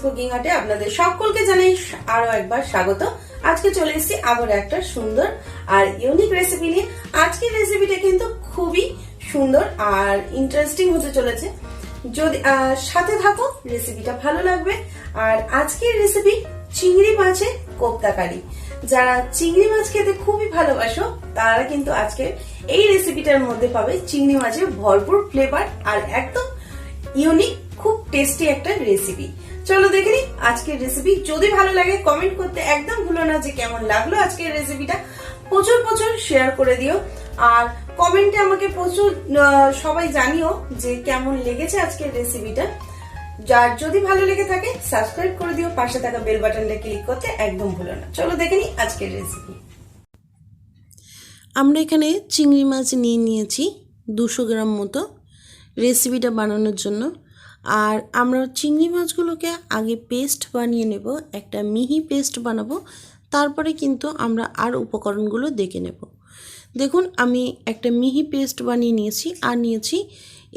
Cooking আর্টে আপনাদের সকলকে জানাই আরো একবার স্বাগত। আজকে চলে এসেছি আবার একটা সুন্দর আর ইউনিক রেসিপি নিয়ে। আজকের রেসিপিটা কিন্তু খুবই সুন্দর আর ইন্টারেস্টিং হতে চলেছে। যদি সাথে থাকো, রেসিপিটা ভালো লাগবে। আর আজকের রেসিপি চিংড়ি মাছের কোপ্তা কারি। যারা চিংড়ি মাছ খেতে খুবই ভালোবাসো তারা কিন্তু আজকে এই রেসিপিটার মধ্যে পাবে চিংড়ি মাছের ভরপুর ফ্লেভার আর একদম ইউনিক খুব টেস্টি একটা রেসিপি। চলো দেখে নিই আজকের রেসিপি। যদি ভালো লাগে কমেন্ট করতে একদম ভুলো না যে কেমন লাগলো আজকের রেসিপিটা। প্রচুর প্রচুর শেয়ার করে দিও আর কমেন্টে আমাকে প্রচুর সবাই জানিও যে কেমন লেগেছে আজকের রেসিপিটা। যার যদি ভালো লেগে থাকে সাবস্ক্রাইব করে দিও, পাশে থাকা বেল বাটনটা ক্লিক করতে একদম ভুলো না। চলো দেখে নিই আজকের রেসিপি। আমরা এখানে চিংড়ি মাছ নিয়ে নিয়েছি 200 গ্রাম মতো রেসিপিটা বানানোর জন্য। আর আমরা চিংড়ি মাছগুলোকে আগে পেস্ট বানিয়ে নেব, একটা মিহি পেস্ট বানাবো, তারপরে কিন্তু আমরা আর উপকরণগুলো দেখে নেব। দেখুন আমি একটা মিহি পেস্ট বানিয়ে নিয়েছি আর নিয়েছি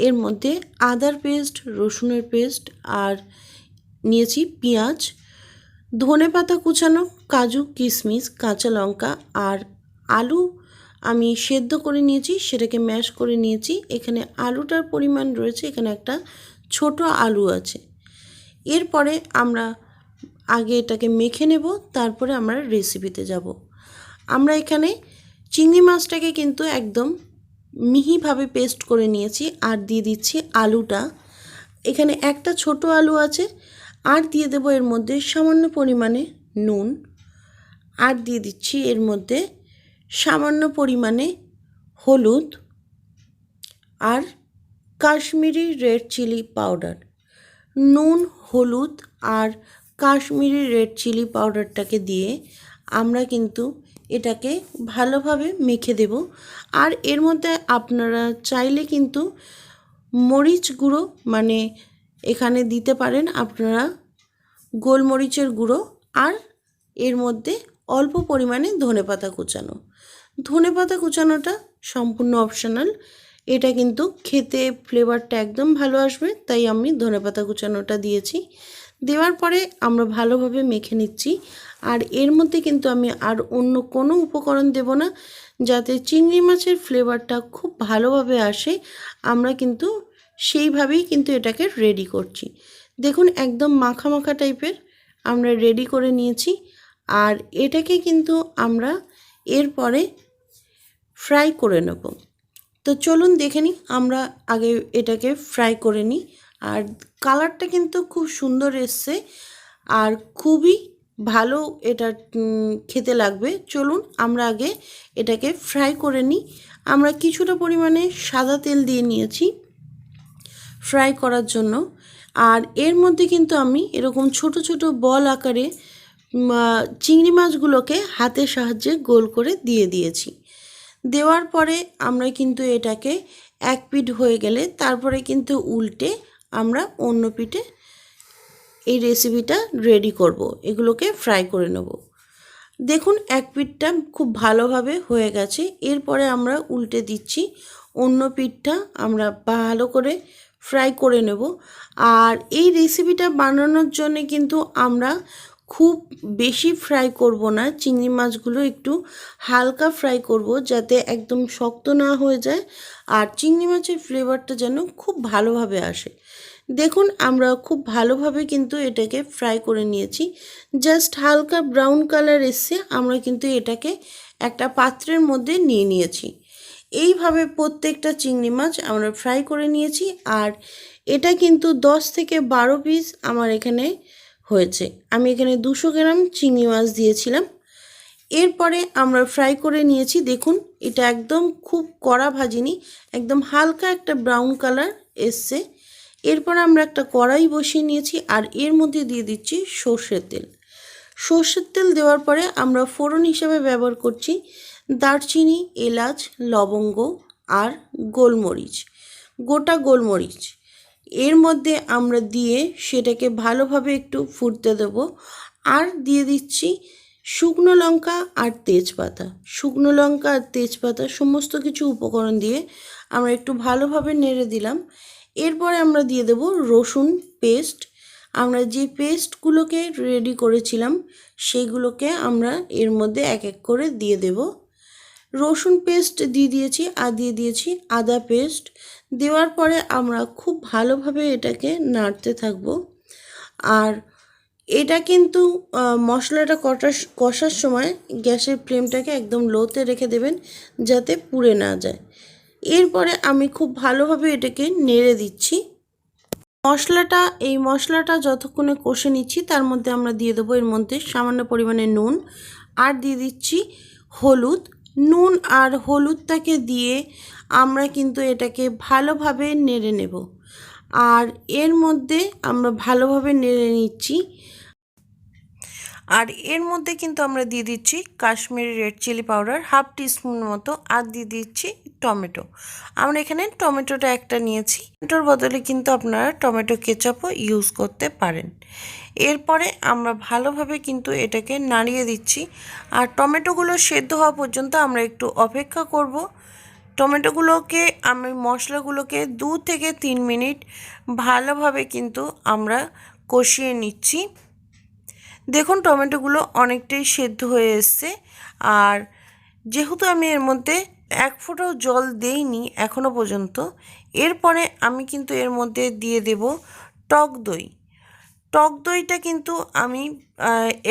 এর মধ্যে আদার পেস্ট, রসুনের পেস্ট আর নিয়েছি পেঁয়াজ, ধনেপাতা কুচানো, কাজু কিশমিশ, কাঁচা লঙ্কা আর আলু আমি সেদ্ধ করে নিয়েছি, সেটাকে ম্যাশ করে নিয়েছি। এখানে আলুটার পরিমাণ রয়েছে, এখানে একটা ছোট আলু আছে। এরপরে আমরা আগে এটাকে মেখে নেব, তারপরে আমরা রেসিপিতে যাব। আমরা এখানে চিংড়ি মাছটাকে কিন্তু একদম মিহিভাবে পেস্ট করে নিয়েছি আর দিয়ে দিচ্ছি আলুটা। এখানে একটা ছোট আলু আছে আর দিয়ে দেবো এর মধ্যে সামান্য পরিমাণে নুন আর দিয়ে দিচ্ছি এর মধ্যে সামান্য পরিমাণে হলুদ আর কাশ্মীরি রেড চিলি পাউডার। নুন, হলুদ আর কাশ্মীরি রেড চিলি পাউডারটাকে দিয়ে আমরা কিন্তু এটাকে ভালোভাবে মেখে দেব। আর এর মধ্যে আপনারা চাইলে কিন্তু মরিচ গুঁড়ো মানে এখানে দিতে পারেন আপনারা গোলমরিচের গুঁড়ো, আর এর মধ্যে অল্প পরিমাণে ধনেপাতা কুচানো। ধনেপাতা কুচানোটা সম্পূর্ণ অপশনাল, এটা কিন্তু খেতে ফ্লেভারটা একদম ভালো আসবে, তাই আমি ধনেপাতা কুচানোটা দিয়েছি। দেওয়ার পরে আমরা ভালোভাবে মেখে নিচ্ছি। আর এর মধ্যে কিন্তু আমি আর অন্য কোনো উপকরণ দেব না, যাতে চিংড়ি মাছের ফ্লেভারটা খুব ভালোভাবে আসে। আমরা কিন্তু সেইভাবেই কিন্তু এটাকে রেডি করছি। দেখুন একদম মাখা মাখা টাইপের আমরা রেডি করে নিয়েছি। আর এটাকে কিন্তু আমরা এরপরে ফ্রাই করে নেব। তো চলুন দেখে নিই, আমরা আগে এটাকে ফ্রাই করে নিই। আর কালারটা কিন্তু খুব সুন্দর এসছে আর খুবই ভালো এটা খেতে লাগবে। চলুন আমরা আগে এটাকে ফ্রাই করে নিই। আমরা কিছুটা পরিমাণে সাদা তেল দিয়ে নিয়েছি ফ্রাই করার জন্য। আর এর মধ্যে কিন্তু আমি এরকম ছোট ছোট বল আকারে চিংড়ি মাছগুলোকে হাতের সাহায্যে গোল করে দিয়ে দিয়েছি। দেওয়ার পরে আমরা কিন্তু এটাকে এক পিঠ হয়ে গেলে তারপরে কিন্তু উল্টে আমরা অন্য পিঠে এই রেসিপিটা রেডি করব, এগুলোকে ফ্রাই করে নেব। দেখুন এক পিঠটা খুব ভালোভাবে হয়ে গেছে। এরপরে আমরা উল্টে দিচ্ছি, অন্য পিঠটা আমরা ভালো করে ফ্রাই করে নেব। আর এই রেসিপিটা বানানোর জন্য কিন্তু আমরা খুব বেশি ফ্রাই করব না, চিংড়ি মাছগুলো একটু হালকা ফ্রাই করব, যাতে একদম শক্ত না হয়ে যায় আর চিংড়ি মাছের ফ্লেভারটা যেন খুব ভালোভাবে আসে। দেখুন আমরা খুব ভালোভাবে কিন্তু এটাকে ফ্রাই করে নিয়েছি, জাস্ট হালকা ব্রাউন কালার এসছে। আমরা কিন্তু এটাকে একটা পাত্রের মধ্যে নিয়ে নিয়েছি। এইভাবে প্রত্যেকটা চিংড়ি মাছ আমরা ফ্রাই করে নিয়েছি। আর এটা কিন্তু 10 থেকে 12 পিস আমার এখানে হয়েছে। আমি এখানে 200 গ্রাম চিংড়ি মাছ দিয়েছিলাম। এরপরে আমরা ফ্রাই করে নিয়েছি। দেখুন এটা একদম খুব কড়া ভাজিনি, একদম হালকা একটা ব্রাউন কালার এসছে। এরপর আমরা একটা কড়াই বসিয়ে নিয়েছি আর এর মধ্যে দিয়ে দিচ্ছি সর্ষের তেল। সর্ষের তেল দেওয়ার পরে আমরা ফোড়ন হিসেবে ব্যবহার করছি দারচিনি, এলাচ, লবঙ্গ আর গোলমরিচ, গোটা গোলমরিচ। এর মধ্যে আমরা দিয়ে সেটাকে ভালোভাবে একটু ফুটতে দেব। আর দিয়ে দিচ্ছি শুকনো লঙ্কা আর তেজপাতা। শুকনো লঙ্কা আর তেজপাতা সমস্ত কিছু উপকরণ দিয়ে আমরা একটু ভালোভাবে নেড়ে দিলাম। এরপরে আমরা দিয়ে দেব রসুন পেস্ট আমরা যে পেস্টগুলোকে রেডি করেছিলাম সেইগুলোকে আমরা এর মধ্যে এক এক করে দিয়ে দেব। রসুন পেস্ট দিয়ে দিয়েছি আর দিয়ে দিয়েছি আদা পেস্ট। দেওয়ার পরে আমরা খুব ভালোভাবে এটাকে নাড়তে থাকবো। আর এটা কিন্তু মশলাটা কষার সময় গ্যাসের ফ্লেমটাকে একদম লোতে রেখে দেবেন যাতে পুড়ে না যায়। এরপরে আমি খুব ভালোভাবে এটাকে নেড়ে দিচ্ছি। এই মশলাটা যতক্ষণে কষে নিচ্ছি তার মধ্যে আমরা দিয়ে দেবো এর মধ্যে সামান্য পরিমাণে নুন আর দিয়ে দিচ্ছি হলুদ। নুন আর হলুদটাকে দিয়ে আমরা কিন্তু এটাকে ভালোভাবে নেড়ে নেব। আর এর মধ্যে আমরা ভালোভাবে নেড়ে নিচ্ছি। আর এর মধ্যে কিন্তু আমরা দিয়ে দিচ্ছি Kashmiri red chilli powder half teaspoon মতো আর দিয়ে দিচ্ছি টমেটো। আমরা এখানে টমেটোটা একটা নিয়েছি, টমেটোর বদলে কিন্তু আপনারা টমেটো কেচাপও ইউজ করতে পারেন। এরপরে আমরা ভালোভাবে কিন্তু এটাকে নাড়িয়ে দিচ্ছি। আর টমেটোগুলো সেদ্ধ হওয়া পর্যন্ত আমরা একটু অপেক্ষা করব। টমেটোগুলোকে আমি মশলাগুলোকে 2 থেকে 3 মিনিট ভালোভাবে কিন্তু আমরা কষিয়ে নিচ্ছি। দেখুন টমেটোগুলো অনেকটাই সেদ্ধ হয়ে এসছে। আর যেহেতু আমি এর মধ্যে এক ফোঁটাও জল দেইনি এখনো পর্যন্ত, এরপরে আমি কিন্তু এর মধ্যে দিয়ে দেব টক দই। টক দইটা কিন্তু আমি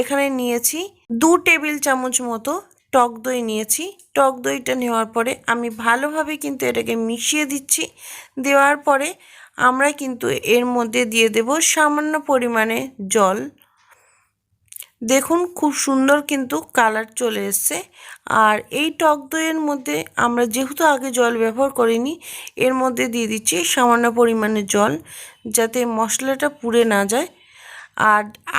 এখানে নিয়েছি 2 টেবিল চামচ মতো টক দই নিয়েছি। টক দইটা নেওয়ার পরে আমি ভালোভাবে কিন্তু এটাকে মিশিয়ে দিচ্ছি। দেওয়ার পরে আমরা কিন্তু এর মধ্যে দিয়ে দেব সামান্য পরিমাণে জল। দেখুন খুব সুন্দর কিন্তু কালার চলে এসছে। আর এই টক দইয়ের মধ্যে আমরা যেহেতু আগে জল ব্যবহার করিনি, এর মধ্যে দিয়ে দিচ্ছি সামান্য পরিমাণে জল যাতে মশলাটা পুড়ে না যায়।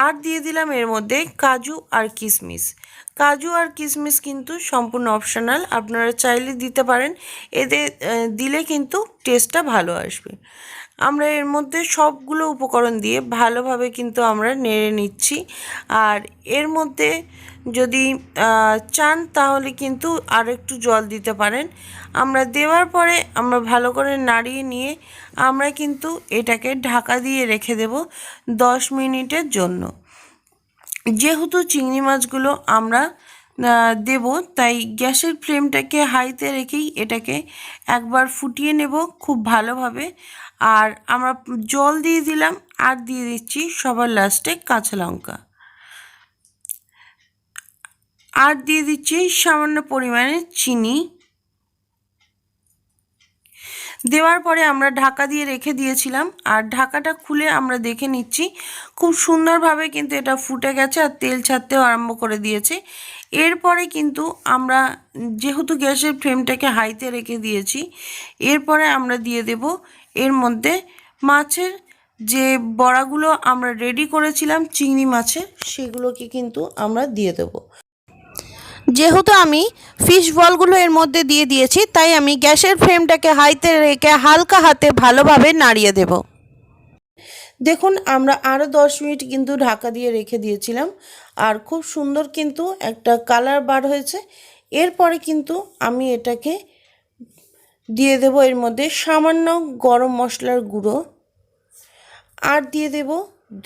আর দিয়ে দিলাম এর মধ্যে কাজু আর কিশমিশ। কাজু আর কিশমিশ কিন্তু সম্পূর্ণ অপশনাল, আপনারা চাইলে দিতে পারেন, এতে দিলে কিন্তু টেস্টটা ভালো আসবে। আমরা এর মধ্যে সবগুলো উপকরণ দিয়ে ভালোভাবে কিন্তু আমরা নেড়ে নিচ্ছি। আর এর মধ্যে যদি চান তাহলে কিন্তু আর একটু জল দিতে পারেন। আমরা দেওয়ার পরে আমরা ভালো করে নাড়িয়ে নিয়ে আমরা কিন্তু এটাকে ঢাকা দিয়ে রেখে দেব 10 মিনিটের জন্য। যেহেতু চিংড়ি মাছগুলো আমরা দেব তাই গ্যাসের ফ্লেমটাকে হাইতে রেখেই এটাকে একবার ফুটিয়ে নেব খুব ভালোভাবে। আর আমরা জল দিয়ে দিলাম আর দিয়ে দিচ্ছি সবার লাস্টে কাঁচা লঙ্কা আর দিয়ে দিচ্ছি সামান্য পরিমাণে চিনি। দেওয়ার পরে আমরা ঢাকা দিয়ে রেখে দিয়েছিলাম। আর ঢাকাটা খুলে আমরা দেখে নিচ্ছি খুব সুন্দরভাবে কিন্তু এটা ফুটে গেছে আর তেল ছাড়তেও আরম্ভ করে দিয়েছে। এরপরে কিন্তু আমরা যেহেতু গ্যাসের ফ্লেমটাকে হাইতে রেখে দিয়েছি, এরপরে আমরা দিয়ে দেব এর মধ্যে মাছের যে বড়াগুলো আমরা রেডি করেছিলাম চিংড়ি মাছের, সেগুলোকে কিন্তু আমরা দিয়ে দেব। যেহেতু আমি ফিশ বলগুলো এর মধ্যে দিয়ে দিয়েছি তাই আমি গ্যাসের ফ্লেমটাকে হাইতে রেখে হালকা হাতে ভালোভাবে নাড়িয়ে দেব। দেখুন আমরা আরও 10 মিনিট কিন্তু ঢাকা দিয়ে রেখে দিয়েছিলাম আর খুব সুন্দর কিন্তু একটা কালার বার হয়েছে। এরপরে কিন্তু আমি এটাকে দিয়ে দেব এর মধ্যে সামান্য গরম মশলার গুঁড়ো আর দিয়ে দেব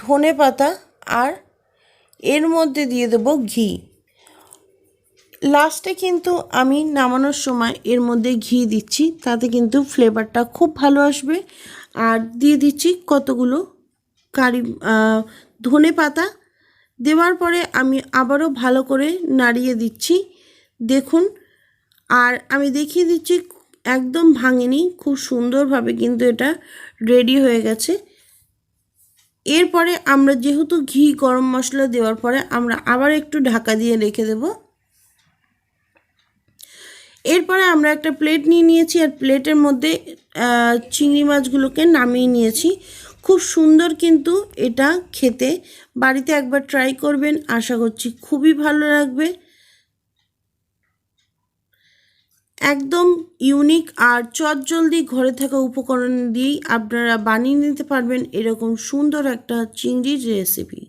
ধনে পাতা আর এর মধ্যে দিয়ে দেব ঘি। লাস্টে কিন্তু আমি নামানোর সময় এর মধ্যে ঘি দিচ্ছি, তাতে কিন্তু ফ্লেভারটা খুব ভালো আসবে। আর দিয়ে দিচ্ছি কতগুলো ধনে পাতা। দেওয়ার পরে আমি আবারও ভালো করে নাড়িয়ে দিচ্ছি। দেখুন আর আমি দেখিয়ে দিচ্ছি একদম ভাঙেনি, খুব সুন্দরভাবে কিন্তু এটা রেডি হয়ে গেছে। এরপরে আমরা যেহেতু ঘি গরম মশলা দেওয়ার পরে আমরা আবার একটু ঢাকা দিয়ে রেখে দেব। এরপরে আমরা একটা প্লেট নিয়ে নিয়েছি আর প্লেটের মধ্যে চিংড়ি মাছগুলোকে নামিয়ে নিয়েছি। খুব সুন্দর কিন্তু এটা খেতে, বাড়িতে একবার ট্রাই করবেন, আশা করছি খুবই ভালো লাগবে। একদম ইউনিক আর চটজলদি ঘরে থাকা উপকরণ দিয়েই আপনারা বানিয়ে নিতে পারবেন এরকম সুন্দর একটা চিংড়ির রেসিপি।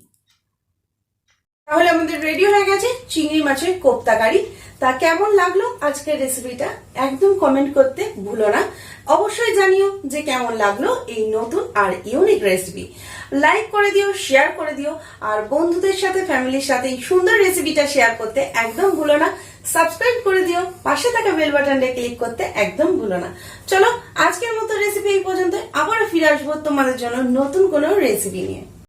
তাহলে আমাদের রেডি হয়ে গেছে চিংড়ি মাছের কোপ্তা কারি। তা কেমন লাগলো আজকের রেসিপিটা একদম কমেন্ট করতে ভুলো না। অবশ্যই জানিও যে কেমন লাগলো এই নতুন আর ইউনিক রেসিপি। লাইক করে দিও, শেয়ার করে দিও, আর বন্ধুদের সাথে ফ্যামিলির সাথে এই সুন্দর রেসিপিটা শেয়ার করতে একদম ভুলো না। সাবস্ক্রাইব করে দিও, পাশে থাকা বেল বাটনটা ক্লিক করতে একদম ভুলো না। চলো আজকের মতো রেসিপি এই পর্যন্ত, আবারও ফিরে আসবো তোমাদের জন্য নতুন কোনো রেসিপি নিয়ে।